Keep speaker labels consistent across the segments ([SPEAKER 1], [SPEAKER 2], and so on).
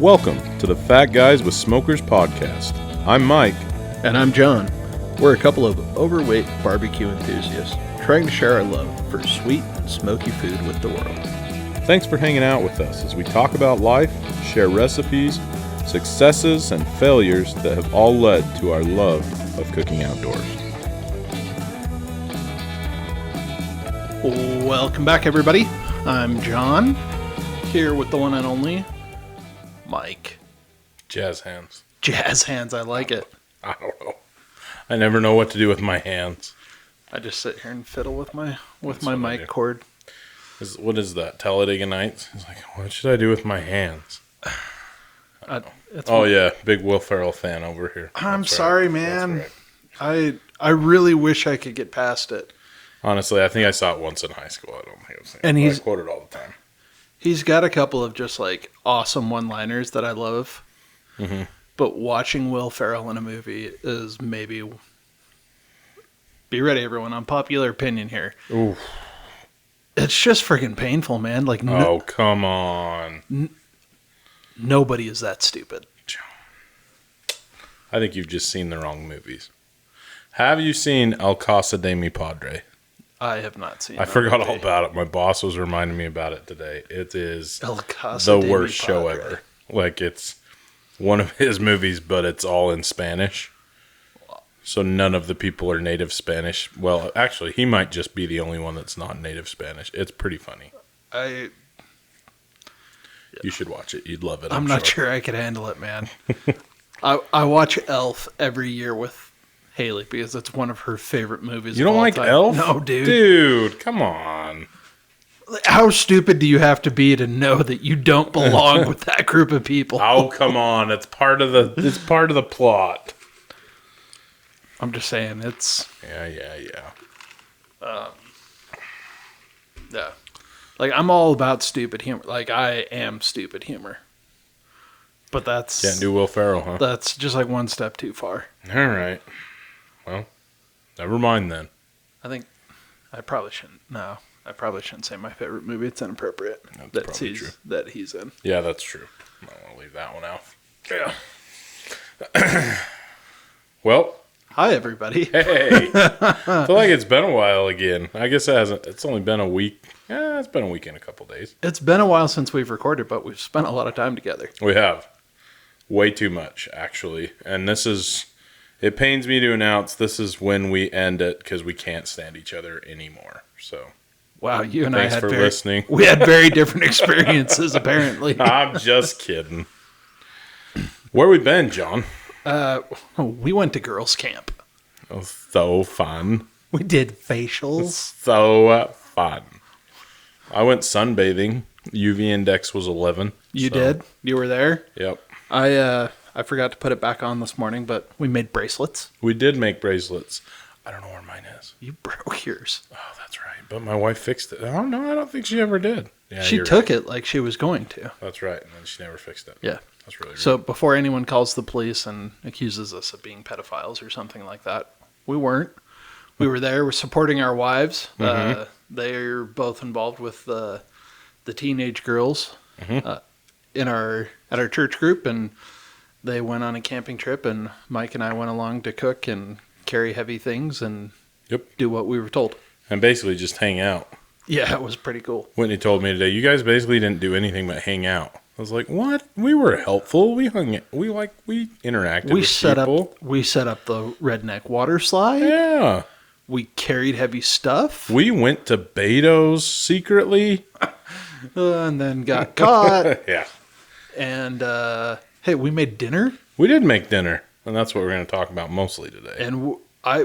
[SPEAKER 1] Welcome to the Fat Guys with Smokers podcast. I'm Mike.
[SPEAKER 2] And I'm John. We're a couple of overweight barbecue enthusiasts trying to share our love for sweet and smoky food with the world.
[SPEAKER 1] Thanks for hanging out with us as we talk about life, share recipes, successes, and failures that have all led to our love of cooking outdoors.
[SPEAKER 2] Welcome back, everybody. I'm John, here with the one and only Mike.
[SPEAKER 1] Jazz hands.
[SPEAKER 2] Jazz hands, I like it.
[SPEAKER 1] I don't know. I never know what to do with my hands.
[SPEAKER 2] I just sit here and fiddle with my mic cord.
[SPEAKER 1] What is that? Talladega Nights? It's like, what should I do with my hands? Yeah, big Will Ferrell fan over here.
[SPEAKER 2] I'm sorry, man. Right. I really wish I could get past it.
[SPEAKER 1] Honestly, I think I saw it once in high school. I don't think I've seen it. I quote it all the time.
[SPEAKER 2] He's got a couple of just like awesome one-liners that I love. Mm-hmm. But watching Will Ferrell in a movie is maybe... Be ready, everyone. Unpopular opinion here.
[SPEAKER 1] Oof.
[SPEAKER 2] It's just freaking painful, man. Like,
[SPEAKER 1] come on.
[SPEAKER 2] Nobody is that stupid.
[SPEAKER 1] I think you've just seen the wrong movies. Have you seen El Casa de Mi Padre?
[SPEAKER 2] I have not seen it.
[SPEAKER 1] I forgot all about it. My boss was reminding me about it today. It is
[SPEAKER 2] the
[SPEAKER 1] worst show ever. Like, it's one of his movies, but it's all in Spanish. So none of the people are native Spanish. Well, actually, he might just be the only one that's not native Spanish. It's pretty funny. You should watch it. You'd love it.
[SPEAKER 2] I'm not sure I could handle it, man. I watch Elf every year with Haley because it's one of her favorite movies.
[SPEAKER 1] You don't like Elf?
[SPEAKER 2] No, dude.
[SPEAKER 1] Dude, come on.
[SPEAKER 2] How stupid do you have to be to know that you don't belong with that group of people?
[SPEAKER 1] Oh, come on. It's part of the plot.
[SPEAKER 2] I'm just saying it's...
[SPEAKER 1] Yeah.
[SPEAKER 2] Yeah. Like, I'm all about stupid humor. Like, I am stupid humor. But that's...
[SPEAKER 1] Can't do Will Ferrell, huh?
[SPEAKER 2] That's just like one step too far.
[SPEAKER 1] All right. Well, never mind then.
[SPEAKER 2] I think I probably shouldn't. No, I probably shouldn't say my favorite movie. It's inappropriate.
[SPEAKER 1] That's probably true.
[SPEAKER 2] That he's in.
[SPEAKER 1] Yeah, that's true. I want to leave that one out.
[SPEAKER 2] Yeah.
[SPEAKER 1] Well...
[SPEAKER 2] Hi, everybody.
[SPEAKER 1] Hey. I feel like it's been a while again. I guess it hasn't. It's only been a week. Yeah, it's been a week and a couple days.
[SPEAKER 2] It's been a while since we've recorded, but we've spent a lot of time together.
[SPEAKER 1] We have. Way too much, actually. And this is... It pains me to announce this is when we end it because we can't stand each other anymore. So...
[SPEAKER 2] Wow, you and
[SPEAKER 1] Thanks
[SPEAKER 2] I had
[SPEAKER 1] for listening.
[SPEAKER 2] We had very different experiences, apparently.
[SPEAKER 1] I'm just kidding. Where we been, John?
[SPEAKER 2] We went to girls' camp.
[SPEAKER 1] Oh, so fun.
[SPEAKER 2] We did facials.
[SPEAKER 1] So fun. I went sunbathing. UV index was 11.
[SPEAKER 2] You did? You were there?
[SPEAKER 1] Yep.
[SPEAKER 2] I forgot to put it back on this morning, but we made bracelets.
[SPEAKER 1] We did make bracelets. I don't know where mine is.
[SPEAKER 2] You broke yours.
[SPEAKER 1] Oh, that's right. But my wife fixed it. Oh, no, I don't think she ever did. Yeah,
[SPEAKER 2] she took it like she was going to.
[SPEAKER 1] That's right. And then she never fixed it.
[SPEAKER 2] Yeah.
[SPEAKER 1] That's really good.
[SPEAKER 2] So before anyone calls the police and accuses us of being pedophiles or something like that, we weren't. We were there. We're supporting our wives. Mm-hmm. They're both involved with the teenage girls at our church group, and they went on a camping trip, and Mike and I went along to cook and carry heavy things and do what we were told.
[SPEAKER 1] And basically just hang out.
[SPEAKER 2] Yeah, it was pretty cool.
[SPEAKER 1] Whitney told me today, you guys basically didn't do anything but hang out. I was like, what? We were helpful. We interacted with people.
[SPEAKER 2] We set up the redneck water slide.
[SPEAKER 1] Yeah.
[SPEAKER 2] We carried heavy stuff.
[SPEAKER 1] We went to Beto's secretly.
[SPEAKER 2] And then got caught.
[SPEAKER 1] Yeah.
[SPEAKER 2] And, hey, we made dinner.
[SPEAKER 1] We did make dinner. And that's what we're going to talk about mostly today.
[SPEAKER 2] And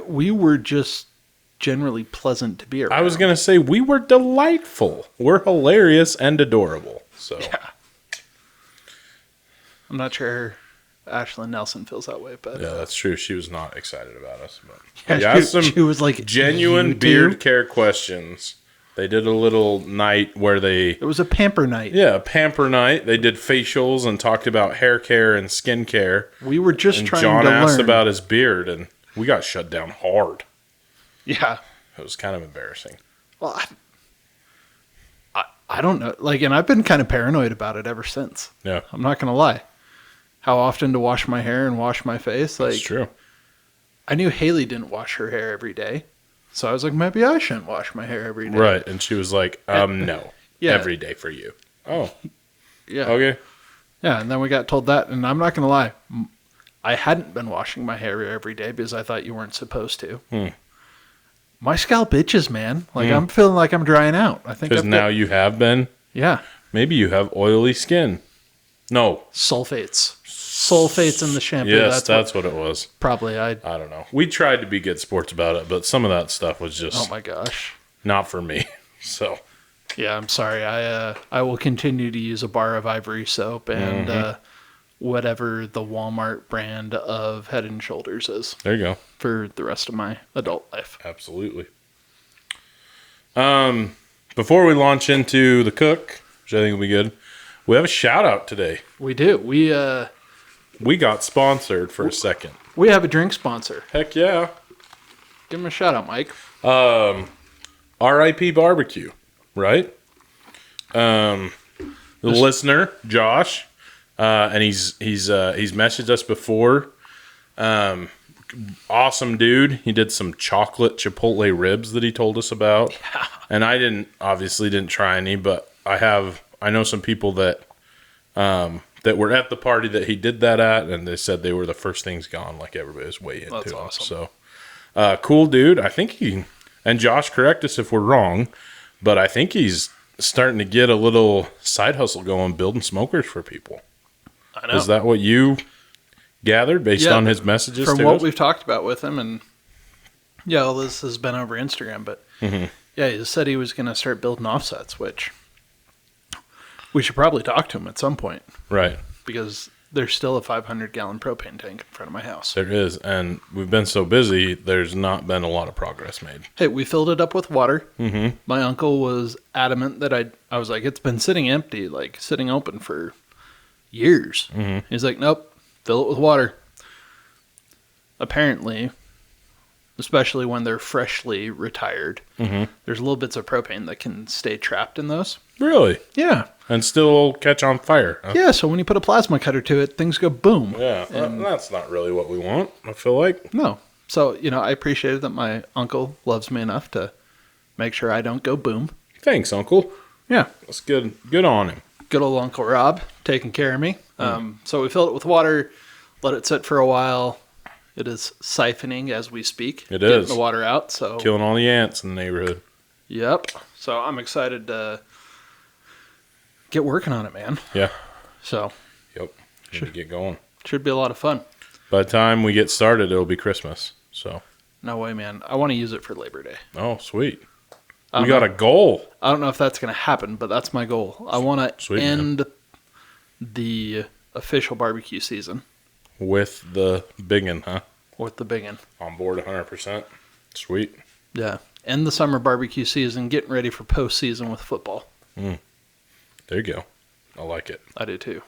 [SPEAKER 2] we were just generally pleasant to be around.
[SPEAKER 1] I was going to say, we were delightful. We're hilarious and adorable. So.
[SPEAKER 2] Yeah. I'm not sure Ashlyn Nelson feels that way, but...
[SPEAKER 1] Yeah, that's true. She was not excited about us.
[SPEAKER 2] But she was like...
[SPEAKER 1] Genuine beard care questions. They did a little night where they...
[SPEAKER 2] It was a pamper night.
[SPEAKER 1] Yeah, a pamper night. They did facials and talked about hair care and skin care.
[SPEAKER 2] We were just trying
[SPEAKER 1] John
[SPEAKER 2] to learn.
[SPEAKER 1] John asked about his beard, and we got shut down hard.
[SPEAKER 2] Yeah.
[SPEAKER 1] It was kind of embarrassing.
[SPEAKER 2] Well, I don't know. Like, and I've been kind of paranoid about it ever since.
[SPEAKER 1] Yeah.
[SPEAKER 2] I'm not going to lie. How often to wash my hair and wash my face. Like,
[SPEAKER 1] That's true.
[SPEAKER 2] I knew Haley didn't wash her hair every day. So I was like, maybe I shouldn't wash my hair every day.
[SPEAKER 1] Right. And she was like, no.
[SPEAKER 2] Yeah.
[SPEAKER 1] Every day for you. Oh.
[SPEAKER 2] Yeah.
[SPEAKER 1] Okay.
[SPEAKER 2] Yeah. And then we got told that. And I'm not going to lie. I hadn't been washing my hair every day because I thought you weren't supposed to. My scalp itches, man. Like, I'm feeling like I'm drying out. I think
[SPEAKER 1] because now you have been.
[SPEAKER 2] Yeah.
[SPEAKER 1] Maybe you have oily skin. No.
[SPEAKER 2] Sulfates in the shampoo.
[SPEAKER 1] Yes, that's what it was.
[SPEAKER 2] Probably. I
[SPEAKER 1] don't know. We tried to be good sports about it, but some of that stuff was just
[SPEAKER 2] oh my gosh,
[SPEAKER 1] not for me. So
[SPEAKER 2] yeah, I'm sorry. I will continue to use a bar of Ivory soap and whatever the Walmart brand of Head and Shoulders is.
[SPEAKER 1] There you go.
[SPEAKER 2] For the rest of my adult life.
[SPEAKER 1] Absolutely. Before we launch into the cook, which I think will be good, we have a shout out today.
[SPEAKER 2] We do.
[SPEAKER 1] We got sponsored for a second.
[SPEAKER 2] We have a drink sponsor.
[SPEAKER 1] Heck yeah.
[SPEAKER 2] Give him a shout out, Mike.
[SPEAKER 1] RIP Barbecue, right? The listener, Josh, and he's messaged us before. Awesome dude. He did some chocolate chipotle ribs that he told us about.
[SPEAKER 2] Yeah.
[SPEAKER 1] And I didn't try any, but I know some people that were at the party that he did that at, and they said they were the first things gone, like everybody was way into
[SPEAKER 2] That's
[SPEAKER 1] him.
[SPEAKER 2] awesome.
[SPEAKER 1] So, cool dude. I think and Josh, correct us if we're wrong, but I think he's starting to get a little side hustle going, building smokers for people.
[SPEAKER 2] I know.
[SPEAKER 1] Is that what you gathered based on his messages
[SPEAKER 2] from
[SPEAKER 1] to
[SPEAKER 2] what
[SPEAKER 1] us?
[SPEAKER 2] we've talked about with him? And yeah, all this has been over Instagram, but yeah, he said he was going to start building offsets, which we should probably talk to him at some point.
[SPEAKER 1] Right.
[SPEAKER 2] Because there's still a 500-gallon propane tank in front of my house.
[SPEAKER 1] There is, and we've been so busy, there's not been a lot of progress made.
[SPEAKER 2] Hey, we filled it up with water. Mm-hmm. My uncle was adamant that I was like, it's been sitting empty, like sitting open for years. Mm-hmm. He's like, nope, fill it with water. Apparently, especially when they're freshly retired, there's little bits of propane that can stay trapped in those.
[SPEAKER 1] Really?
[SPEAKER 2] Yeah.
[SPEAKER 1] And still catch on fire. Huh?
[SPEAKER 2] Yeah, so when you put a plasma cutter to it, things go boom.
[SPEAKER 1] Yeah, that's not really what we want, I feel like.
[SPEAKER 2] No. So, I appreciated that my uncle loves me enough to make sure I don't go boom.
[SPEAKER 1] Thanks, Uncle.
[SPEAKER 2] Yeah.
[SPEAKER 1] That's good. Good on him.
[SPEAKER 2] Good old Uncle Rob taking care of me. So we filled it with water, let it sit for a while. It is siphoning as we speak.
[SPEAKER 1] It
[SPEAKER 2] Getting
[SPEAKER 1] is.
[SPEAKER 2] the water out. So
[SPEAKER 1] Killing all the ants in the neighborhood.
[SPEAKER 2] Yep. So I'm excited to get working on it, man.
[SPEAKER 1] Yeah.
[SPEAKER 2] So.
[SPEAKER 1] Yep. Should get going.
[SPEAKER 2] Should be a lot of fun.
[SPEAKER 1] By the time we get started, it'll be Christmas. So.
[SPEAKER 2] No way, man. I want to use it for Labor Day.
[SPEAKER 1] Oh, sweet. We got a goal.
[SPEAKER 2] I don't know if that's going to happen, but that's my goal. I want to end the official barbecue season.
[SPEAKER 1] With the biggin, huh?
[SPEAKER 2] With the biggin.
[SPEAKER 1] On board 100%. Sweet.
[SPEAKER 2] Yeah. End the summer barbecue season, getting ready for postseason with football.
[SPEAKER 1] There you go. I like it.
[SPEAKER 2] I do too.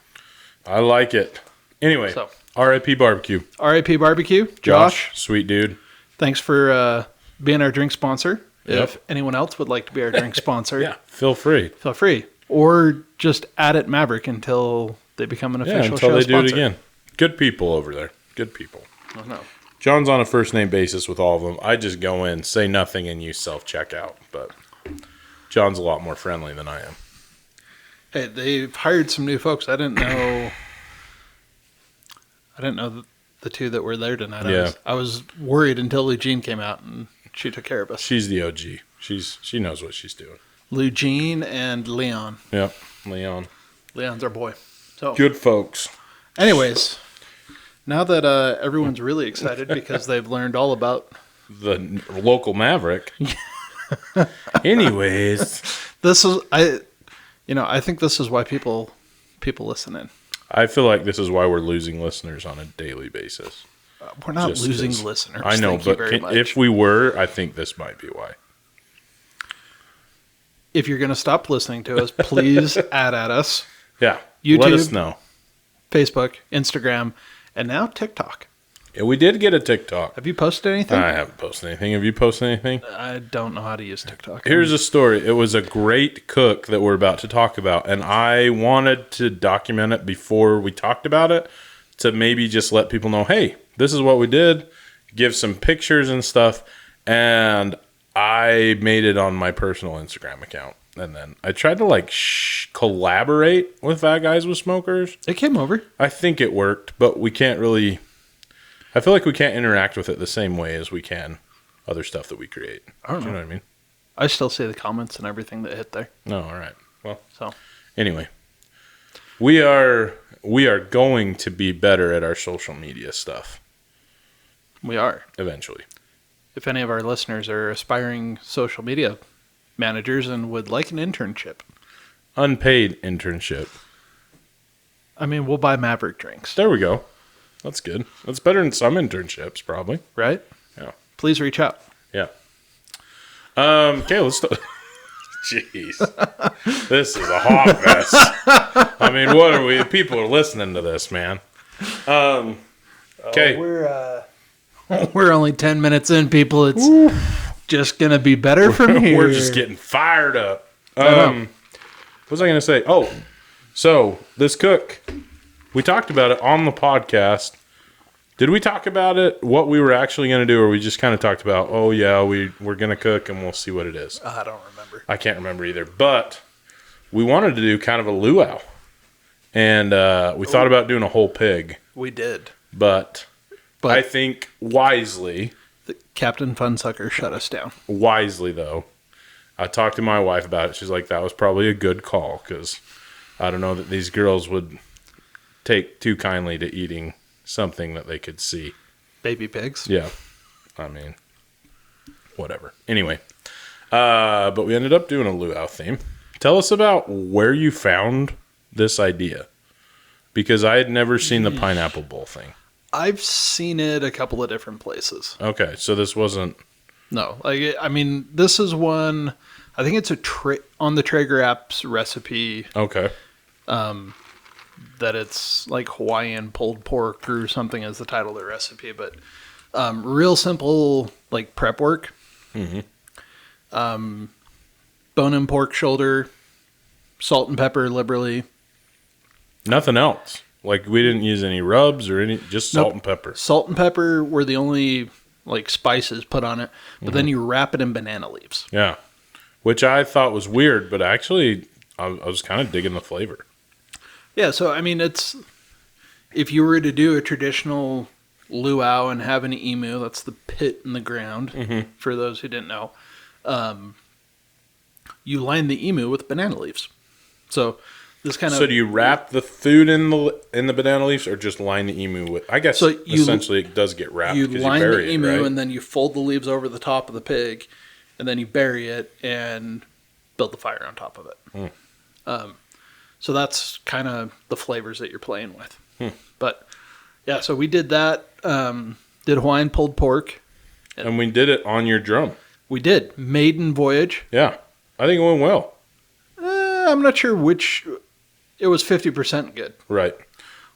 [SPEAKER 1] I like it. Anyway,
[SPEAKER 2] so,
[SPEAKER 1] RIP Barbecue.
[SPEAKER 2] RIP Barbecue. Josh.
[SPEAKER 1] Sweet dude.
[SPEAKER 2] Thanks for being our drink sponsor.
[SPEAKER 1] Yep.
[SPEAKER 2] If anyone else would like to be our drink sponsor.
[SPEAKER 1] Yeah, feel free.
[SPEAKER 2] Feel free. Or just add it Maverick until they become an official
[SPEAKER 1] until
[SPEAKER 2] show
[SPEAKER 1] they
[SPEAKER 2] sponsor.
[SPEAKER 1] do it again. Good people over there. Good people.
[SPEAKER 2] I know.
[SPEAKER 1] John's on a first name basis with all of them. I just go in, say nothing, and you self-checkout. But John's a lot more friendly than I am.
[SPEAKER 2] Hey, they've hired some new folks. I didn't know the two that were there tonight.
[SPEAKER 1] Yeah.
[SPEAKER 2] I was worried until Eugene came out and she took care of us.
[SPEAKER 1] She's the OG. She knows what she's doing.
[SPEAKER 2] Eugene and Leon.
[SPEAKER 1] Yep, Leon.
[SPEAKER 2] Leon's our boy. So
[SPEAKER 1] good folks.
[SPEAKER 2] Anyways, now that everyone's really excited because they've learned all about
[SPEAKER 1] the local Maverick. Anyways,
[SPEAKER 2] I think this is why people listen in.
[SPEAKER 1] I feel like this is why we're losing listeners on a daily basis.
[SPEAKER 2] We're not losing listeners.
[SPEAKER 1] I know, but if we were, I think this might be why.
[SPEAKER 2] If you're going to stop listening to us, please add at us.
[SPEAKER 1] Yeah,
[SPEAKER 2] YouTube,
[SPEAKER 1] let us know.
[SPEAKER 2] Facebook, Instagram, and now TikTok.
[SPEAKER 1] Yeah, we did get a TikTok.
[SPEAKER 2] Have you posted anything?
[SPEAKER 1] I haven't posted anything. Have you posted anything?
[SPEAKER 2] I don't know how to use TikTok.
[SPEAKER 1] Here's a story. It was a great cook that we're about to talk about, and I wanted to document it before we talked about it to maybe just let people know, hey, this is what we did, give some pictures and stuff, and I made it on my personal Instagram account. And then I tried to collaborate with Fat Guys with Smokers.
[SPEAKER 2] It came over.
[SPEAKER 1] I think it worked, but we can't really... I feel like we can't interact with it the same way as we can other stuff that we create.
[SPEAKER 2] I don't know.
[SPEAKER 1] You know what I mean?
[SPEAKER 2] I still see the comments and everything that hit there.
[SPEAKER 1] No, all right. Well,
[SPEAKER 2] so
[SPEAKER 1] anyway, we are going to be better at our social media stuff.
[SPEAKER 2] We are.
[SPEAKER 1] Eventually.
[SPEAKER 2] If any of our listeners are aspiring social media managers and would like an internship.
[SPEAKER 1] Unpaid internship.
[SPEAKER 2] I mean, we'll buy Maverick drinks.
[SPEAKER 1] There we go. That's good. That's better than some internships, probably.
[SPEAKER 2] Right?
[SPEAKER 1] Yeah.
[SPEAKER 2] Please reach out.
[SPEAKER 1] Yeah. Okay, let's start. Jeez. This is a hot mess. I mean, what are we? People are listening to this, man. Okay.
[SPEAKER 2] We're only 10 minutes in, people. It's just going to be better from here.
[SPEAKER 1] We're just getting fired up. What was I going to say? Oh, so this cook, we talked about it on the podcast. Did we talk about it, what we were actually going to do, or we just kind of talked about, oh, yeah, we're going to cook and we'll see what it is?
[SPEAKER 2] I don't remember.
[SPEAKER 1] I can't remember either. But we wanted to do kind of a luau. And we thought about doing a whole pig.
[SPEAKER 2] We did.
[SPEAKER 1] But I think wisely.
[SPEAKER 2] The Captain Funsucker shut us down.
[SPEAKER 1] Wisely, though. I talked to my wife about it. She's like, that was probably a good call because I don't know that these girls would take too kindly to eating something that they could see.
[SPEAKER 2] Baby pigs?
[SPEAKER 1] Yeah. I mean, whatever. Anyway. But we ended up doing a luau theme. Tell us about where you found this idea. Because I had never seen the pineapple bowl thing.
[SPEAKER 2] I've seen it a couple of different places.
[SPEAKER 1] Okay, so this wasn't...
[SPEAKER 2] No. This is one... I think it's on the Traeger app's recipe.
[SPEAKER 1] Okay.
[SPEAKER 2] That it's like Hawaiian pulled pork or something as the title of the recipe. But real simple like prep work.
[SPEAKER 1] Mm-hmm.
[SPEAKER 2] Bone-in pork shoulder, salt and pepper liberally.
[SPEAKER 1] Nothing else. Like we didn't use any rubs or just salt and pepper.
[SPEAKER 2] Salt and pepper were the only like spices put on it, but then you wrap it in banana leaves.
[SPEAKER 1] Yeah, which I thought was weird, but actually I was kind of digging the flavor.
[SPEAKER 2] Yeah, so I mean, it's if you were to do a traditional luau and have an emu, that's the pit in the ground. For those who didn't know, you line the emu with banana leaves. So this kind of.
[SPEAKER 1] So do you wrap the food in the banana leaves, or just line the emu with? I guess essentially it does get wrapped.
[SPEAKER 2] You line
[SPEAKER 1] bury
[SPEAKER 2] the emu
[SPEAKER 1] it, right?
[SPEAKER 2] and then you fold the leaves over the top of the pig, and then you bury it and build the fire on top of it. So that's kind of the flavors that you're playing with. But yeah, so we did that. Did Hawaiian pulled pork.
[SPEAKER 1] And we did it on your drum.
[SPEAKER 2] We did. Maiden voyage.
[SPEAKER 1] Yeah. I think it went well.
[SPEAKER 2] I'm not sure which. It was 50% good.
[SPEAKER 1] Right.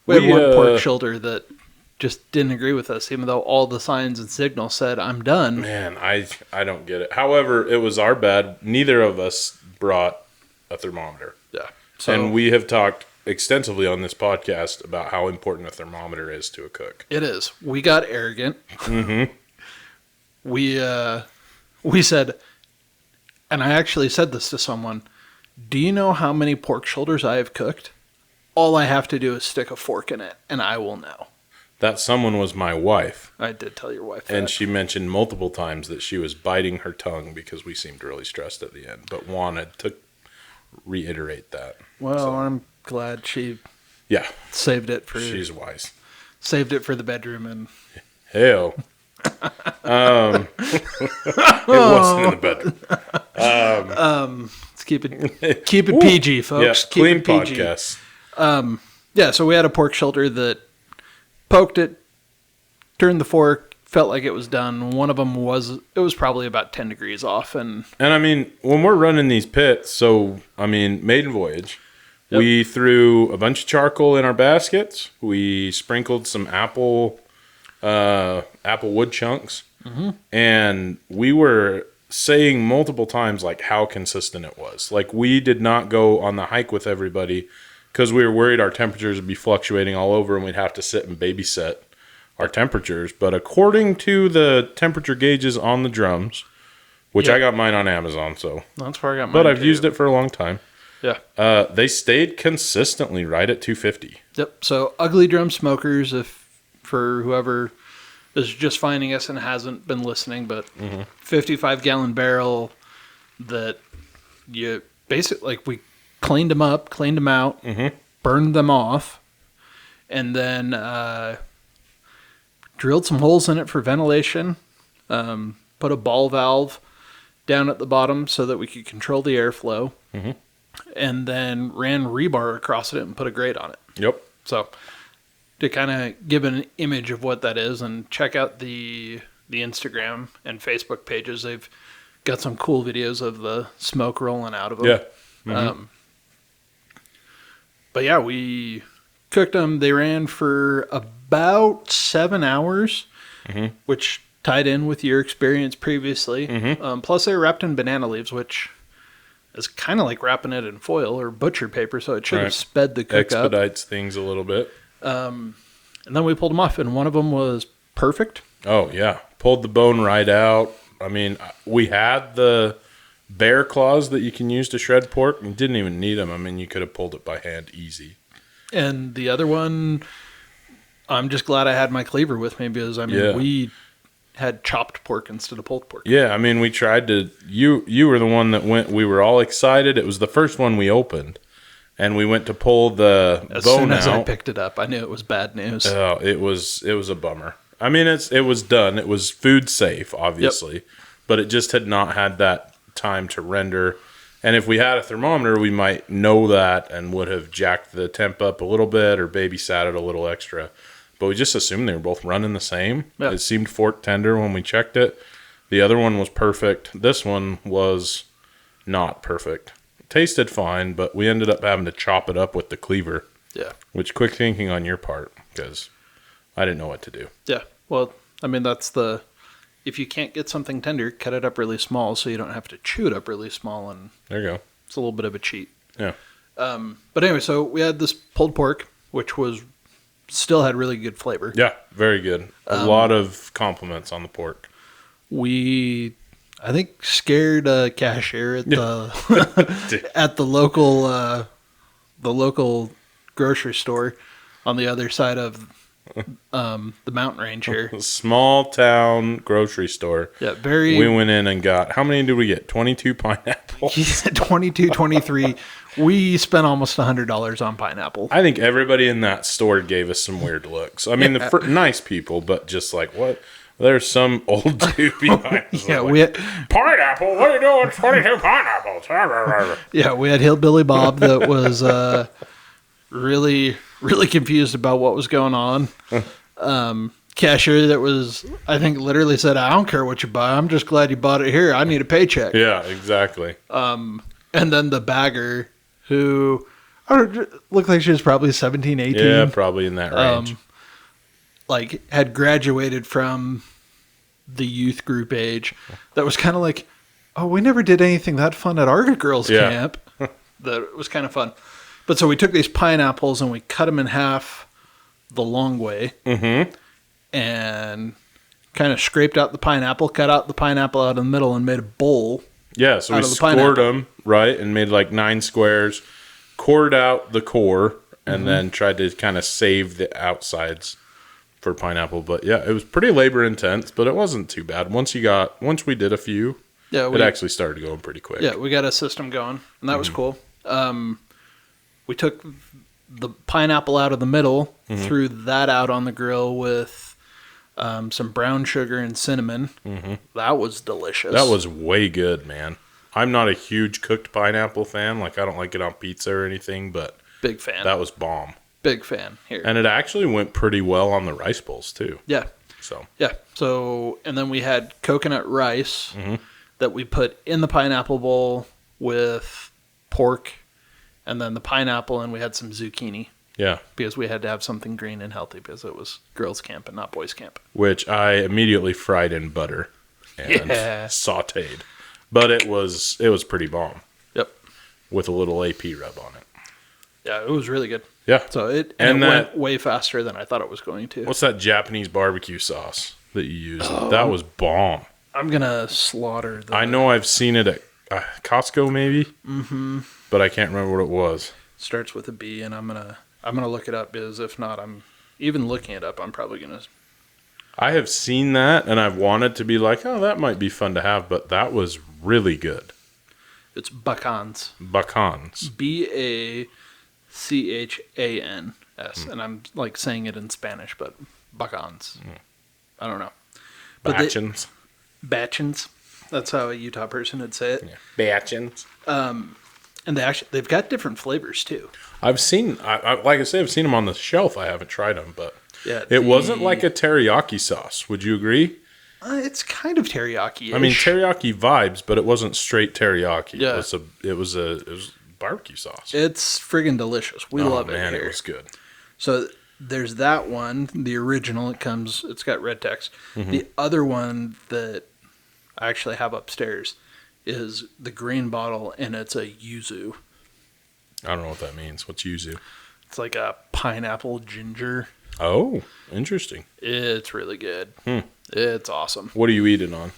[SPEAKER 2] We had one pork shoulder that just didn't agree with us, even though all the signs and signals said, I'm done.
[SPEAKER 1] Man, I don't get it. However, it was our bad. Neither of us brought a thermometer.
[SPEAKER 2] Yeah.
[SPEAKER 1] And we have talked extensively on this podcast about how important a thermometer is to a cook.
[SPEAKER 2] It is. We got arrogant. We said, and I actually said this to someone, do you know how many pork shoulders I have cooked? All I have to do is stick a fork in it, and I will know.
[SPEAKER 1] That someone was my wife.
[SPEAKER 2] I did tell your wife that.
[SPEAKER 1] And she mentioned multiple times that she was biting her tongue because we seemed really stressed at the end, but wanted to reiterate that.
[SPEAKER 2] Well, I'm glad she saved it for...
[SPEAKER 1] She's wise.
[SPEAKER 2] Saved it for the bedroom and...
[SPEAKER 1] Hell. It wasn't in the bedroom.
[SPEAKER 2] Let's keep it PG, folks.
[SPEAKER 1] Yeah, clean
[SPEAKER 2] keep it PG.
[SPEAKER 1] podcast.
[SPEAKER 2] So we had a pork shoulder that poked it, turned the fork, felt like it was done. One of them was probably about 10 degrees off. And
[SPEAKER 1] I mean, when we're running these pits, so, I mean, maiden voyage, we threw a bunch of charcoal in our baskets. We sprinkled some apple apple wood chunks. And we were saying multiple times, like, how consistent it was. Like, we did not go on the hike with everybody because we were worried our temperatures would be fluctuating all over and we'd have to sit and babysit our temperatures. But according to the temperature gauges on the drums, which I got mine on Amazon, so
[SPEAKER 2] that's where I got mine.
[SPEAKER 1] But I've used it for a long time.
[SPEAKER 2] Yeah.
[SPEAKER 1] They stayed consistently right at 250.
[SPEAKER 2] Yep. So Ugly Drum Smokers, if for whoever is just finding us and hasn't been listening, but 55-gallon barrel that you basically, like, we cleaned them up, cleaned them out, burned them off, and then drilled some holes in it for ventilation, put a ball valve down at the bottom so that we could control the airflow, and then ran rebar across it and put a grate on it.
[SPEAKER 1] Yep.
[SPEAKER 2] So to kind of give an image of what that is, and check out the Instagram and Facebook pages. They've got some cool videos of the smoke rolling out of them.
[SPEAKER 1] Yeah.
[SPEAKER 2] But yeah, we cooked them. They ran for about 7 hours, which tied in with your experience previously. Plus they were wrapped in banana leaves, which is kind of like wrapping it in foil or butcher paper, so it should have sped the cook up.
[SPEAKER 1] Expedites things a little bit.
[SPEAKER 2] And then we pulled them off, and one of them was perfect.
[SPEAKER 1] Oh, yeah. Pulled the bone right out. I mean, we had the bear claws that you can use to shred pork. You didn't even need them. I mean, you could have pulled it by hand easy. And
[SPEAKER 2] the other one, I'm just glad I had my cleaver with me because, I mean, we had chopped pork instead of pulled pork.
[SPEAKER 1] Yeah, I mean, we tried to... You were the one that went... We were all excited. It was the first one we opened. And we went to pull the bone out.
[SPEAKER 2] As soon as I picked it up, I knew it was bad news.
[SPEAKER 1] Oh, it was a bummer. I mean, it was done. It was food safe, obviously. Yep. But it just had not had that time to render. And if we had a thermometer, we might know that and would have jacked the temp up a little bit or babysat it a little extra. But we just assumed they were both running the same. Yep. It seemed fork tender when we checked it. The other one was perfect. This one was not perfect. Tasted fine, but we ended up having to chop it up with the cleaver.
[SPEAKER 2] Yeah.
[SPEAKER 1] Which, quick thinking on your part, because I didn't know what to do.
[SPEAKER 2] Yeah. Well, I mean, that's the... If you can't get something tender, cut it up really small so you don't have to chew it up really small. And
[SPEAKER 1] there you go.
[SPEAKER 2] It's a little bit of a cheat.
[SPEAKER 1] Yeah.
[SPEAKER 2] But anyway, so we had this pulled pork, which was still had really good flavor.
[SPEAKER 1] Yeah, very good. A lot of compliments on the pork.
[SPEAKER 2] We... I think scared a cashier at the at the local grocery store on the other side of the mountain range here.
[SPEAKER 1] Small town grocery store.
[SPEAKER 2] Yeah, very.
[SPEAKER 1] We went in and got, how many did we get? 22 pineapples.
[SPEAKER 2] 22, 23. We spent almost $100 on pineapple.
[SPEAKER 1] I think everybody in that store gave us some weird looks. I mean, nice people, but just like, what? There's some old dude behind us.
[SPEAKER 2] Yeah,
[SPEAKER 1] we had pineapple. What are you doing? 22 pineapples.
[SPEAKER 2] Yeah, we had Hillbilly Bob that was really, really confused about what was going on. Cashier that was, I think, literally said, "I don't care what you buy. I'm just glad you bought it here. I need a paycheck."
[SPEAKER 1] Yeah, exactly.
[SPEAKER 2] And then the bagger, who looked like she was probably 17, 18.
[SPEAKER 1] Yeah, probably in that range.
[SPEAKER 2] Like, had graduated from the youth group age. That was kind of like, oh, we never did anything that fun at our girls' camp. That was kind of fun. But so we took these pineapples and we cut them in half the long way. And kind of scraped out the pineapple, cut out the pineapple out of the middle, and made a bowl.
[SPEAKER 1] Yeah, so we scored them, right, and made like 9 squares, cored out the core, and then tried to kind of save the outsides for pineapple. But yeah, it was pretty labor intense, but it wasn't too bad. Once we did a few, it actually started going pretty quick. Yeah,
[SPEAKER 2] we got a system going, and that was cool. We took the pineapple out of the middle, threw that out on the grill with some brown sugar and cinnamon. That was delicious.
[SPEAKER 1] That was way good, man. I'm not a huge cooked pineapple fan. Like, I don't like it on pizza or anything, but
[SPEAKER 2] big fan.
[SPEAKER 1] That was bomb.
[SPEAKER 2] Big fan here.
[SPEAKER 1] And it actually went pretty well on the rice bowls, too.
[SPEAKER 2] Yeah. So, and then we had coconut rice that we put in the pineapple bowl with pork and then the pineapple, and we had some zucchini.
[SPEAKER 1] Yeah.
[SPEAKER 2] because we had to have something green and healthy because it was girls' camp and not boys' camp.
[SPEAKER 1] Which I immediately fried in butter and sauteed. But it was pretty bomb
[SPEAKER 2] Yep.
[SPEAKER 1] with a little AP rub on it.
[SPEAKER 2] Yeah, it was really good.
[SPEAKER 1] Yeah.
[SPEAKER 2] So it went way faster than I thought it was going to.
[SPEAKER 1] What's that Japanese barbecue sauce that you used? That was bomb.
[SPEAKER 2] I'm gonna slaughter the...
[SPEAKER 1] I know I've seen it at Costco maybe. Mm-hmm. But I can't remember what it was.
[SPEAKER 2] Starts with a B, and I'm gonna look it up, because if not, I'm even looking it up, I'm probably gonna...
[SPEAKER 1] I have seen that, and I've wanted to be like, oh, that might be fun to have, but that was really good.
[SPEAKER 2] It's Bacans.
[SPEAKER 1] Bacans.
[SPEAKER 2] Bacans, and I'm like saying it in Spanish, but Bacans. I don't know. But
[SPEAKER 1] Batchins.
[SPEAKER 2] Batchins. That's how a Utah person would say it.
[SPEAKER 1] Yeah. Batchins.
[SPEAKER 2] And they've got different flavors too.
[SPEAKER 1] I've seen, like I say, I've seen them on the shelf. I haven't tried them, but
[SPEAKER 2] yeah,
[SPEAKER 1] it wasn't like a teriyaki sauce. Would you agree?
[SPEAKER 2] It's kind of teriyaki-ish.
[SPEAKER 1] I mean, teriyaki vibes, but it wasn't straight teriyaki.
[SPEAKER 2] Yeah.
[SPEAKER 1] It was barbecue sauce.
[SPEAKER 2] It's friggin' delicious. We love it here.
[SPEAKER 1] It was good.
[SPEAKER 2] So there's that one, the original. It's got red text. Mm-hmm. The other one that I actually have upstairs is the green bottle, and it's a yuzu.
[SPEAKER 1] I don't know what that means. What's yuzu?
[SPEAKER 2] It's like a pineapple ginger.
[SPEAKER 1] Oh, interesting.
[SPEAKER 2] It's really good. It's awesome.
[SPEAKER 1] What do you eat it on?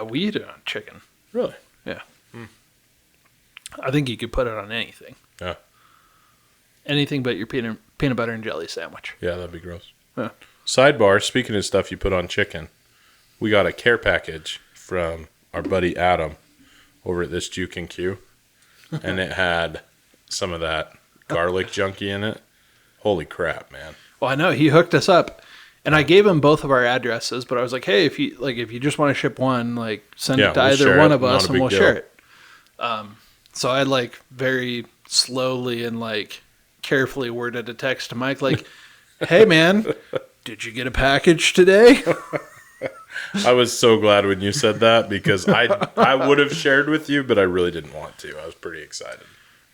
[SPEAKER 2] We eat it on chicken.
[SPEAKER 1] Really?
[SPEAKER 2] Yeah. I think you could put it on anything.
[SPEAKER 1] Yeah.
[SPEAKER 2] Anything but your peanut butter and jelly sandwich.
[SPEAKER 1] Yeah, that'd be gross.
[SPEAKER 2] Yeah.
[SPEAKER 1] Sidebar, speaking of stuff you put on chicken, we got a care package from our buddy Adam over at this Juke and Q, and it had some of that garlic junkie in it. Holy crap, man.
[SPEAKER 2] Well, I know. He hooked us up, and I gave him both of our addresses, but I was like, hey, if you just want to ship one, send it to either one of us, and we'll share it. So I very slowly and carefully worded a text to Mike hey, man, did you get a package today?
[SPEAKER 1] I was so glad when you said that, because I would have shared with you, but I really didn't want to. I was pretty excited.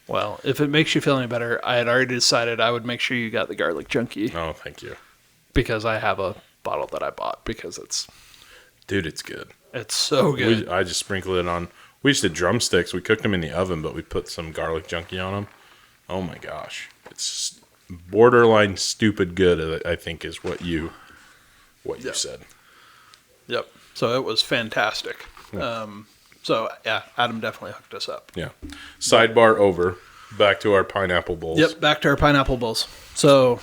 [SPEAKER 2] Well, if it makes you feel any better, I had already decided I would make sure you got the garlic junkie.
[SPEAKER 1] Oh, thank you.
[SPEAKER 2] Because I have a bottle that I bought because it's...
[SPEAKER 1] Dude, it's good.
[SPEAKER 2] It's so good.
[SPEAKER 1] I just sprinkled it on... We just did drumsticks. We cooked them in the oven, but we put some garlic junkie on them. Oh my gosh. It's borderline stupid good, I think, is what you said.
[SPEAKER 2] Yep. So it was fantastic.
[SPEAKER 1] Yeah.
[SPEAKER 2] Adam definitely hooked us up.
[SPEAKER 1] Yeah. Sidebar over. Back to our pineapple bowls.
[SPEAKER 2] Yep, back to our pineapple bowls. So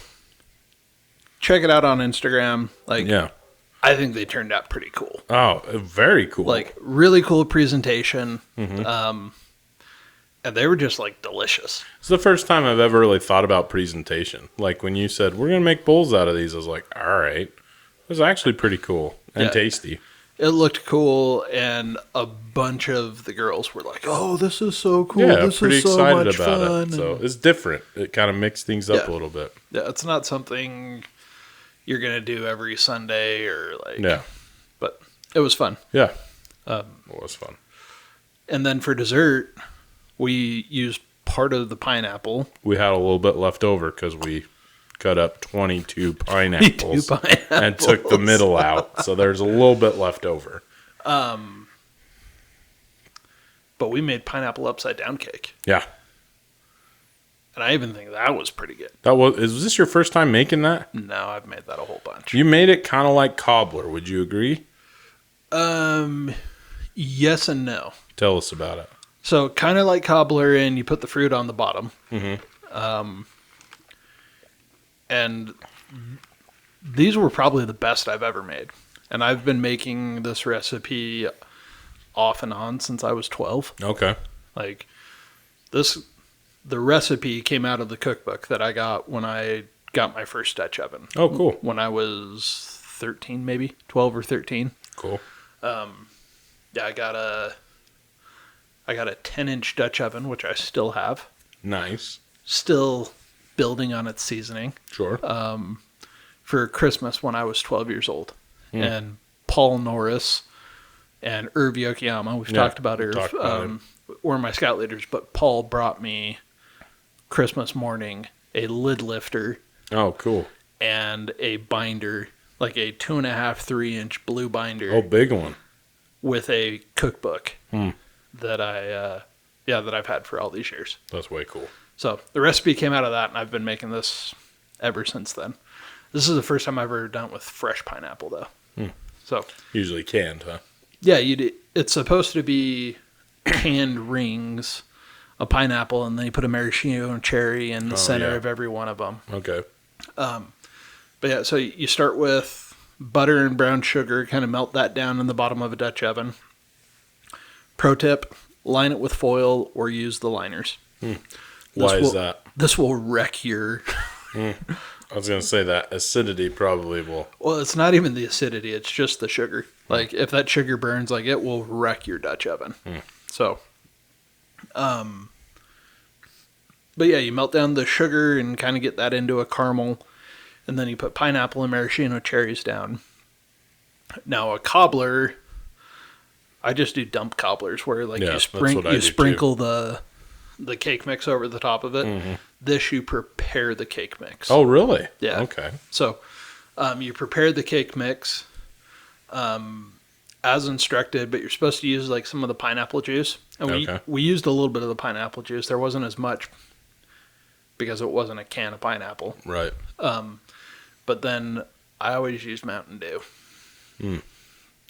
[SPEAKER 2] check it out on Instagram.
[SPEAKER 1] Yeah.
[SPEAKER 2] I think they turned out pretty cool.
[SPEAKER 1] Oh, very cool.
[SPEAKER 2] Really cool presentation.
[SPEAKER 1] Mm-hmm.
[SPEAKER 2] And they were just delicious.
[SPEAKER 1] It's the first time I've ever really thought about presentation. When you said, we're going to make bowls out of these, I was like, all right. It was actually pretty cool and tasty.
[SPEAKER 2] It looked cool, and a bunch of the girls were like, oh, this is so cool.
[SPEAKER 1] Yeah,
[SPEAKER 2] this
[SPEAKER 1] pretty
[SPEAKER 2] is so
[SPEAKER 1] excited
[SPEAKER 2] much
[SPEAKER 1] about
[SPEAKER 2] fun.
[SPEAKER 1] it. So it's different. It kind of mixed things up a little bit.
[SPEAKER 2] Yeah, it's not something you're going to do every Sunday or
[SPEAKER 1] Yeah.
[SPEAKER 2] But it was fun.
[SPEAKER 1] Yeah. It was fun.
[SPEAKER 2] And then for dessert, we used part of the pineapple.
[SPEAKER 1] We had a little bit left over because we cut up 22 pineapples and took the middle out. So there's a little bit left over.
[SPEAKER 2] But we made pineapple upside down cake.
[SPEAKER 1] Yeah.
[SPEAKER 2] And I even think that was pretty good.
[SPEAKER 1] Was this your first time making that?
[SPEAKER 2] No, I've made that a whole bunch.
[SPEAKER 1] You made it kind of like cobbler. Would you agree?
[SPEAKER 2] Yes and no.
[SPEAKER 1] Tell us about it.
[SPEAKER 2] So kind of like cobbler, and you put the fruit on the bottom.
[SPEAKER 1] Mm-hmm.
[SPEAKER 2] And these were probably the best I've ever made. And I've been making this recipe off and on since I was 12.
[SPEAKER 1] Okay.
[SPEAKER 2] The recipe came out of the cookbook that I got when I got my first Dutch oven.
[SPEAKER 1] Oh, cool.
[SPEAKER 2] When I was 13, maybe 12 or 13.
[SPEAKER 1] Cool.
[SPEAKER 2] I got a 10-inch Dutch oven, which I still have.
[SPEAKER 1] Nice.
[SPEAKER 2] Still building on its seasoning.
[SPEAKER 1] Sure.
[SPEAKER 2] For Christmas when I was 12 years old. And Paul Norris and Irv Yokoyama, we've talked about Irv, were my scout leaders, but Paul brought me Christmas morning a lid lifter,
[SPEAKER 1] Oh, cool.
[SPEAKER 2] and a binder, like a 2.5, 3-inch blue binder.
[SPEAKER 1] Oh, big one.
[SPEAKER 2] With a cookbook that I've had for all these years.
[SPEAKER 1] That's way cool.
[SPEAKER 2] So the recipe came out of that, and I've been making this ever since then. This is the first time I've ever done it with fresh pineapple, though. So
[SPEAKER 1] Usually canned, huh?
[SPEAKER 2] yeah, it's supposed to be canned rings of pineapple, and then you put a maraschino cherry in the center of every one of them.
[SPEAKER 1] Okay.
[SPEAKER 2] But yeah, so you start with butter and brown sugar, kind of melt that down in the bottom of a Dutch oven. Pro tip, line it with foil or use the liners.
[SPEAKER 1] Why is that?
[SPEAKER 2] This will wreck your...
[SPEAKER 1] I was going to say that acidity probably will.
[SPEAKER 2] Well, it's not even the acidity, it's just the sugar. Like, if that sugar burns, like, it will wreck your Dutch oven. So, but yeah, you melt down the sugar and kind of get that into a caramel, and then you put pineapple and maraschino cherries down. Now, a cobbler, I just do dump cobblers where, like, you sprinkle the cake mix over the top of it. This, you prepare the cake mix.
[SPEAKER 1] Oh, really?
[SPEAKER 2] Yeah.
[SPEAKER 1] Okay.
[SPEAKER 2] So, you prepare the cake mix as instructed, but you're supposed to use, like, some of the pineapple juice. And we used a little bit of the pineapple juice. There wasn't as much because it wasn't a can of pineapple.
[SPEAKER 1] Right.
[SPEAKER 2] But then I always use Mountain Dew.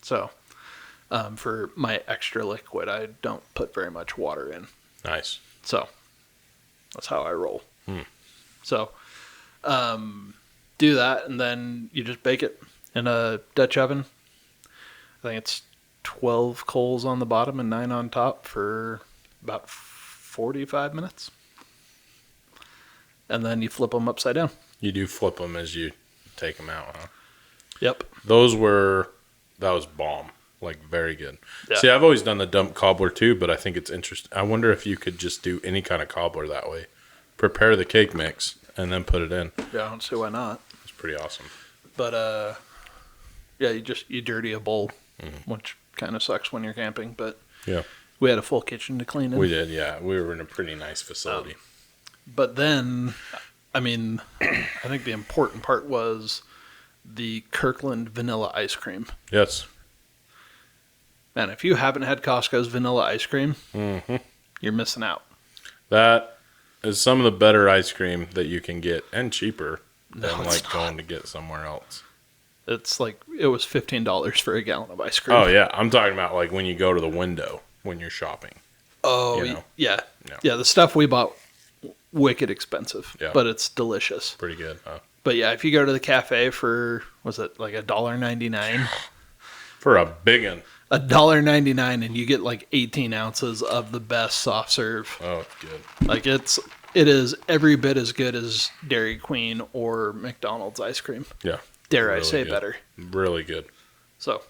[SPEAKER 2] So, for my extra liquid, I don't put very much water in.
[SPEAKER 1] Nice.
[SPEAKER 2] So, that's how I roll. So, do that, and then you just bake it in a Dutch oven. I think it's 12 coals on the bottom and 9 on top for about 45 minutes. And then you flip them upside down.
[SPEAKER 1] You do flip them as you take them out, huh?
[SPEAKER 2] Yep.
[SPEAKER 1] That was bomb. Like, very good. Yeah. See, I've always done the dump cobbler too, but I think it's interesting. I wonder if you could just do any kind of cobbler that way. Prepare the cake mix and then put it in.
[SPEAKER 2] Yeah, I don't see why not.
[SPEAKER 1] It's pretty awesome.
[SPEAKER 2] But, yeah, you dirty a bowl, which kind of sucks when you're camping, but
[SPEAKER 1] yeah,
[SPEAKER 2] we had a full kitchen to clean in.
[SPEAKER 1] We did, yeah. We were in a pretty nice facility.
[SPEAKER 2] But then, I mean, I think the important part was the Kirkland vanilla ice cream.
[SPEAKER 1] Yes.
[SPEAKER 2] Man, if you haven't had Costco's vanilla ice cream, you're missing out.
[SPEAKER 1] That is some of the better ice cream that you can get, and cheaper than going to get somewhere else.
[SPEAKER 2] It's like, it was $15 for a gallon of ice cream.
[SPEAKER 1] Oh, yeah. I'm talking about like when you go to the window when you're shopping.
[SPEAKER 2] Oh, yeah. Yeah, the stuff we bought, wicked expensive, but it's delicious.
[SPEAKER 1] Pretty good, huh?
[SPEAKER 2] But yeah, if you go to the cafe for, was it like $1.99?
[SPEAKER 1] For a big one.
[SPEAKER 2] $1.99, and you get like 18 ounces of the best soft serve.
[SPEAKER 1] Oh, it's good.
[SPEAKER 2] Like, it is every bit as good as Dairy Queen or McDonald's ice cream.
[SPEAKER 1] Yeah.
[SPEAKER 2] Dare really I say good. Better.
[SPEAKER 1] Really good.
[SPEAKER 2] So,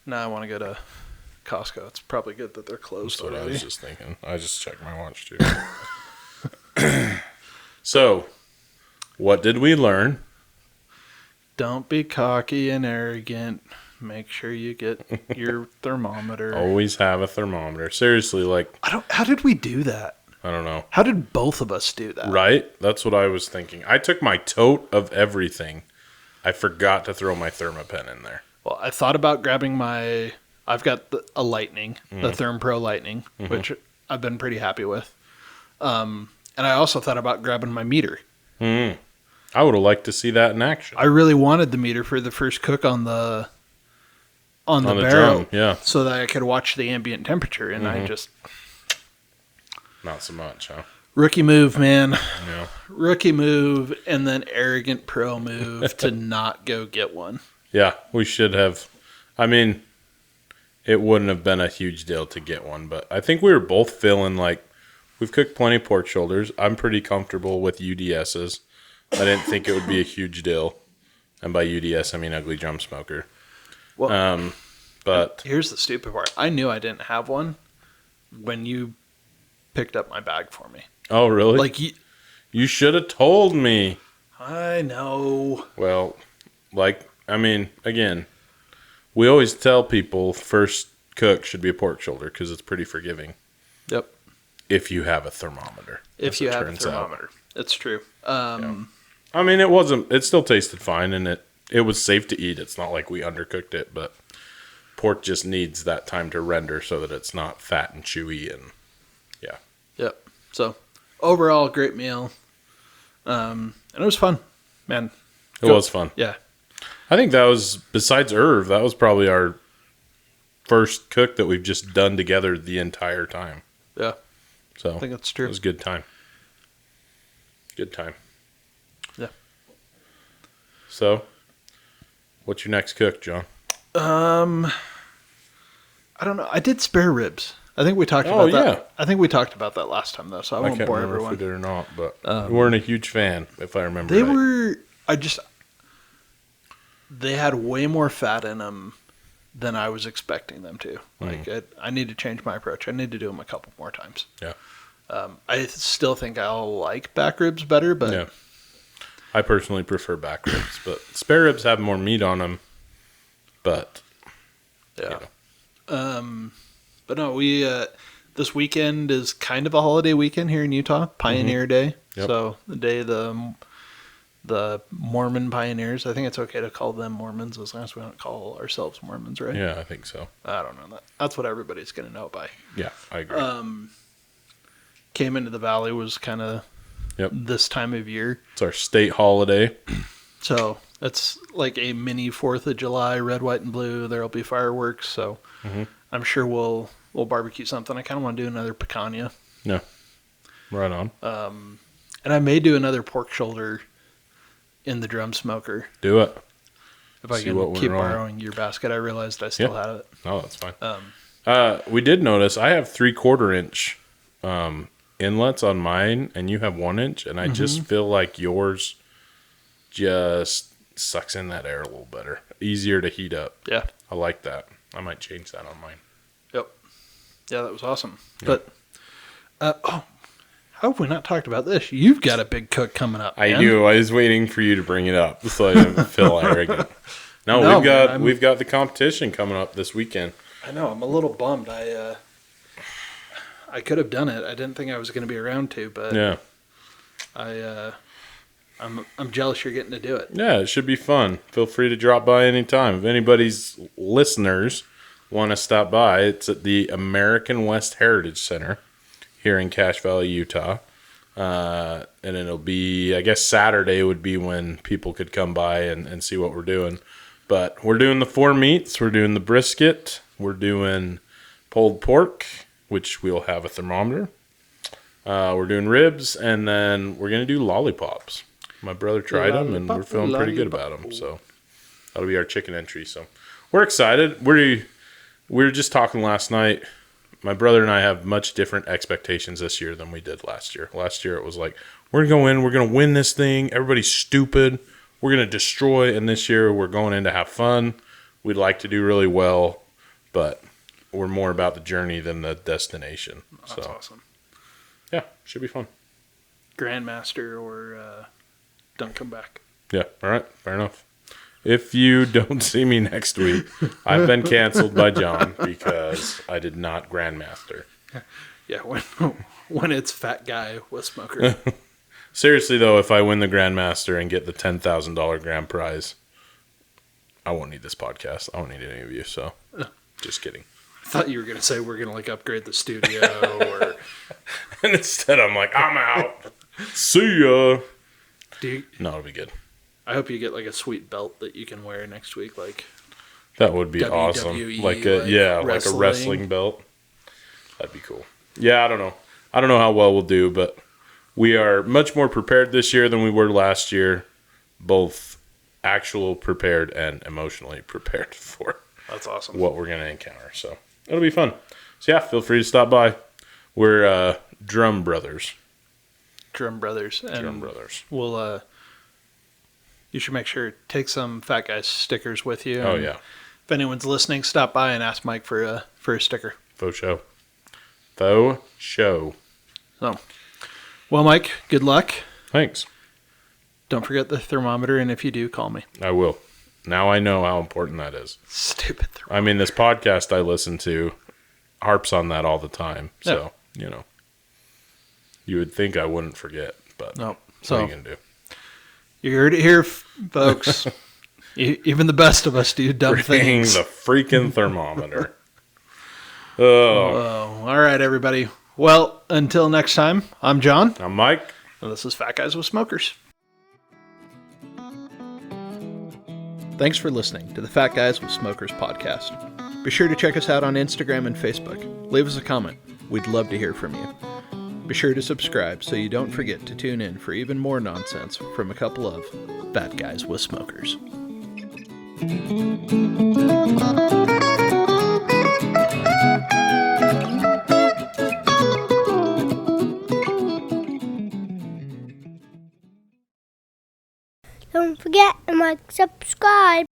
[SPEAKER 2] now I want to go to Costco. It's probably good that they're closed
[SPEAKER 1] already.
[SPEAKER 2] That's what
[SPEAKER 1] I was just thinking. I just checked my watch, too. So, what did we learn?
[SPEAKER 2] Don't be cocky and arrogant. Make sure you get your thermometer.
[SPEAKER 1] Always have a thermometer. Seriously, like...
[SPEAKER 2] How did we do that?
[SPEAKER 1] I don't know.
[SPEAKER 2] How did both of us do that?
[SPEAKER 1] Right? That's what I was thinking. I took my tote of everything. I forgot to throw my Thermapen in there.
[SPEAKER 2] Well, I thought about grabbing I've got a Lightning, the ThermPro Lightning, which I've been pretty happy with. And I also thought about grabbing my meter.
[SPEAKER 1] I would have liked to see that in action.
[SPEAKER 2] I really wanted the meter for the first cook on the barrel,
[SPEAKER 1] drum,
[SPEAKER 2] so that I could watch the ambient temperature, and I just...
[SPEAKER 1] Not so much, huh?
[SPEAKER 2] Rookie move, man.
[SPEAKER 1] Yeah.
[SPEAKER 2] Rookie move, and then arrogant pro move to not go get one.
[SPEAKER 1] Yeah, we should have. I mean, it wouldn't have been a huge deal to get one, but I think we were both feeling like we've cooked plenty of pork shoulders. I'm pretty comfortable with UDSs. I didn't think it would be a huge deal. And by UDS, I mean ugly drum smoker.
[SPEAKER 2] Well,
[SPEAKER 1] but
[SPEAKER 2] here's the stupid part. I knew I didn't have one when you picked up my bag for me.
[SPEAKER 1] Oh, really?
[SPEAKER 2] Like,
[SPEAKER 1] you should have told me.
[SPEAKER 2] I know.
[SPEAKER 1] Well, I mean, again, we always tell people first cook should be a pork shoulder because it's pretty forgiving.
[SPEAKER 2] Yep.
[SPEAKER 1] if you have a thermometer.
[SPEAKER 2] If you have a thermometer. It's true.
[SPEAKER 1] I mean, it still tasted fine, and it was safe to eat. It's not like we undercooked it, but pork just needs that time to render so that it's not fat and chewy, and yeah.
[SPEAKER 2] Yep. So, overall, great meal. And it was fun, man.
[SPEAKER 1] It was fun.
[SPEAKER 2] Yeah.
[SPEAKER 1] I think that was, besides Irv, that was probably our first cook that we've just done together the entire time.
[SPEAKER 2] Yeah.
[SPEAKER 1] So
[SPEAKER 2] I think that's true.
[SPEAKER 1] It was a good time. Good time.
[SPEAKER 2] Yeah.
[SPEAKER 1] So, what's your next cook, John?
[SPEAKER 2] I don't know. I did spare ribs. I think we talked about that.
[SPEAKER 1] Yeah.
[SPEAKER 2] I think we talked about that last time, though, so I won't bore
[SPEAKER 1] remember
[SPEAKER 2] everyone.
[SPEAKER 1] if we did or not, but we weren't a huge fan, if I remember
[SPEAKER 2] They
[SPEAKER 1] right.
[SPEAKER 2] were... They had way more fat in them than I was expecting them to. Like, I need to change my approach. I need to do them a couple more times.
[SPEAKER 1] Yeah.
[SPEAKER 2] I still think I'll like back ribs better, but...
[SPEAKER 1] Yeah. I personally prefer back ribs, but spare ribs have more meat on them, but...
[SPEAKER 2] Yeah. But no, we... this weekend is kind of a holiday weekend here in Utah. Pioneer Day.
[SPEAKER 1] Yep.
[SPEAKER 2] So, the day the Mormon pioneers. I think it's okay to call them Mormons as long as we don't call ourselves Mormons, right?
[SPEAKER 1] Yeah, I think so.
[SPEAKER 2] I don't know. That's what everybody's going to know by.
[SPEAKER 1] Yeah, I agree.
[SPEAKER 2] Came into the valley was kind of this time of year.
[SPEAKER 1] It's our state holiday.
[SPEAKER 2] So it's like a mini 4th of July, red, white, and blue. There'll be fireworks. So I'm sure we'll barbecue something. I kind of want to do another picanha.
[SPEAKER 1] Yeah, right on.
[SPEAKER 2] And I may do another pork shoulder in the drum smoker.
[SPEAKER 1] Do it.
[SPEAKER 2] If I can keep borrowing your basket. I realized I still had it.
[SPEAKER 1] Oh, that's fine. We did notice I have 3/4 inch inlets on mine, and you have 1 inch, and I just feel like yours just sucks in that air a little better. Easier to heat up.
[SPEAKER 2] Yeah.
[SPEAKER 1] I like that. I might change that on mine.
[SPEAKER 2] Yep. Yeah, that was awesome. Yep. But, how have we not talked about this? You've got a big cook coming up, man.
[SPEAKER 1] I do. I was waiting for you to bring it up so I didn't feel arrogant. No, we've got the competition coming up this weekend.
[SPEAKER 2] I know. I'm a little bummed. I could have done it. I didn't think I was going to be around to, but
[SPEAKER 1] yeah,
[SPEAKER 2] I'm jealous you're getting to do it.
[SPEAKER 1] Yeah, it should be fun. Feel free to drop by anytime. If anybody's listeners want to stop by, it's at the American West Heritage Center here in Cache Valley, Utah. And it'll be, I guess Saturday would be when people could come by and see what we're doing. But we're doing the 4 meats. We're doing the brisket. We're doing pulled pork, which we'll have a thermometer. We're doing ribs, and then we're going to do lollipops. My brother tried them, and we're feeling pretty good about them. So that'll be our chicken entry. So we're excited. We were just talking last night. My brother and I have much different expectations this year than we did last year. Last year it was like, we're going to go in, we're going to win this thing. Everybody's stupid. We're going to destroy. And this year we're going in to have fun. We'd like to do really well, but we're more about the journey than the destination.
[SPEAKER 2] That's awesome.
[SPEAKER 1] Yeah, should be fun.
[SPEAKER 2] Grandmaster or don't come back.
[SPEAKER 1] Yeah, all right, fair enough. If you don't see me next week, I've been canceled by John because I did not Grandmaster.
[SPEAKER 2] Yeah, when it's fat guy with smoker.
[SPEAKER 1] Seriously, though, if I win the Grandmaster and get the $10,000 grand prize, I won't need this podcast. I won't need any of you, so just kidding.
[SPEAKER 2] I thought you were going to say we're going to upgrade the studio or...
[SPEAKER 1] And instead I'm like, I'm out. See ya. No, it'll be good.
[SPEAKER 2] I hope you get a sweet belt that you can wear next week,
[SPEAKER 1] that would be WWE, awesome. Like a wrestling belt. That'd be cool. Yeah, I don't know. I don't know how well we'll do, but we are much more prepared this year than we were last year, both actual prepared and emotionally prepared for.
[SPEAKER 2] That's awesome.
[SPEAKER 1] What we're gonna encounter. So it'll be fun. So yeah, feel free to stop by. We're Drum Brothers.
[SPEAKER 2] Drum Brothers. And
[SPEAKER 1] Drum Brothers.
[SPEAKER 2] We'll you should make sure take some Fat Guy stickers with you.
[SPEAKER 1] Oh, yeah.
[SPEAKER 2] If anyone's listening, stop by and ask Mike for a sticker.
[SPEAKER 1] Faux show. Faux show.
[SPEAKER 2] So, well, Mike, good luck.
[SPEAKER 1] Thanks.
[SPEAKER 2] Don't forget the thermometer, and if you do, call me.
[SPEAKER 1] I will. Now I know how important that is.
[SPEAKER 2] Stupid thermometer.
[SPEAKER 1] I mean, this podcast I listen to harps on that all the time. So, You would think I wouldn't forget, but
[SPEAKER 2] Nope.
[SPEAKER 1] what
[SPEAKER 2] So
[SPEAKER 1] are you going to do?
[SPEAKER 2] you heard it here, folks. Even the best of us do dumb
[SPEAKER 1] Bring
[SPEAKER 2] things.
[SPEAKER 1] the freaking thermometer. Oh,
[SPEAKER 2] Oh, all right, everybody. Well, until next time, I'm John,
[SPEAKER 1] I'm Mike.
[SPEAKER 2] and this is Fat Guys with Smokers. Thanks for listening to the Fat Guys with Smokers podcast. Be sure to check us out on Instagram and Facebook. Leave us a comment. We'd love to hear from you. Be sure to subscribe so you don't forget to tune in for even more nonsense from a couple of Fat Guys with Smokers.
[SPEAKER 3] Don't forget to like, subscribe.